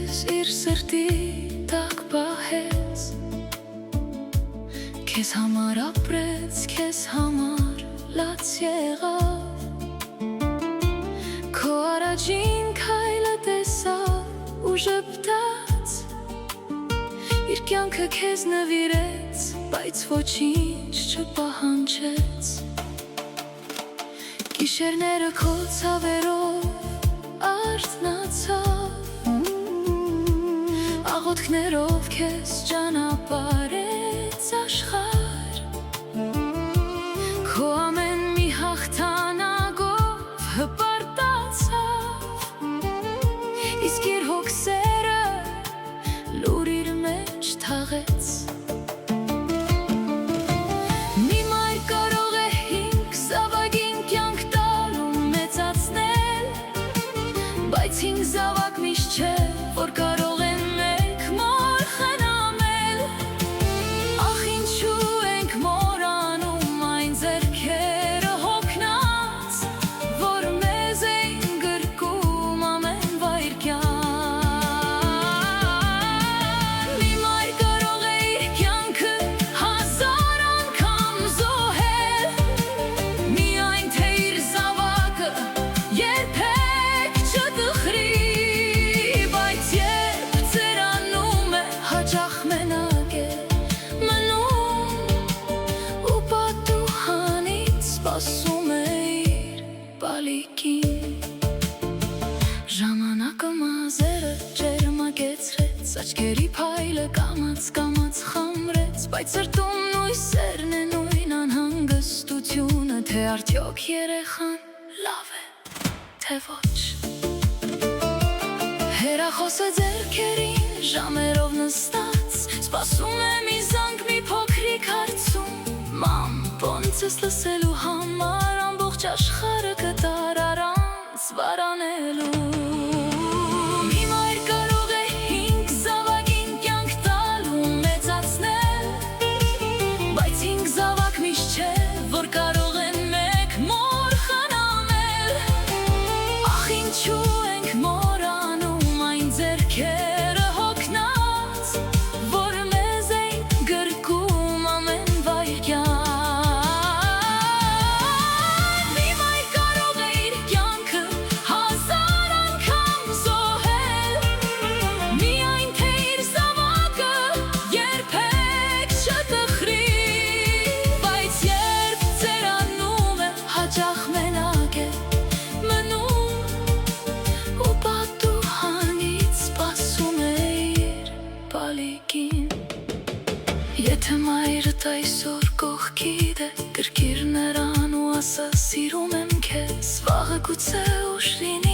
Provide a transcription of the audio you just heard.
քեզ իր սրտի տակ պահեց, քեզ համար ապրեց, քեզ համար լաց եղավ, քո առաջին քայլը տեսավ ու ժպտաց, իր կյանքը քեզ նվիրեց, բայց ոչինչ չպահանջեց։ Գիշերները քո ցավերով արթնացավ, աղոթքներով քեզ ճանապարհեց աշխարհ, քո ամեն մի հաղթանակով հպարտացավ, իսկ իր հոգսերը լուր իր մեջ թաղեց։ Մի մայր կարող է 5 զավակին կյանք տալ ու մեծացնել, բայց 5 զավակ միշտ չէ, որ կարող են մեկ մոր խնամել։ Ախ ինչու ենք մորանում այն ձեռքերը հոգնած, որ մեզ էին գրկում ամեն վայրկյան։ Մի մայր կարող է իր կյանքը 1000 անգամ զոհել, միայն թե իր զավակը երբեք չտխրի, բայց երբ ծերանում է հաճախ մենակ է մնում ու պատուհանից սպասում է իր բալիկին։ Ժամանակը մազերը ջերմագեցրեց, աչքերի փայլը կամաց խամրեց, բայց սրտում նույն սերն է, նույն անհանգստությունը, թե արդյոք երեխան լավ է, թե ոչ։ Հեռախոսը ձեռքերին ժամերով նստած, սպասում է մի զանգ, մի փոքրիկ հարցում, մամ, ոնց ես լսելու համար ամբողջ աշխարհը կտար առանց վարանելու։ Մի մայր կարող է 5 զավակին կյանք տալ ու մեծացնել, բայց 5 զավակ միշտ չէ, որ կարող են մեկ մոր խնամել։ Ախ ինչու ենք մորանում այն ձեռքերը հոգնած, որ մեզ էին գրկում ամեն վայրկյան։ Մի մայր կարող է իր կյանքը 1000 անգամ զոհել, միայն թե իր զավակը երբեք չտխրի, բայց երբ ծերանում է հաճախ մենակ է մնում ու պատուհանից սպասում է իր բալիկին։ Եթե մայրդ այսօր կողքիդ է, գրկիր նրան ու ասա սիրում եմ քեզ, վաղը գուցե ուշ լինի,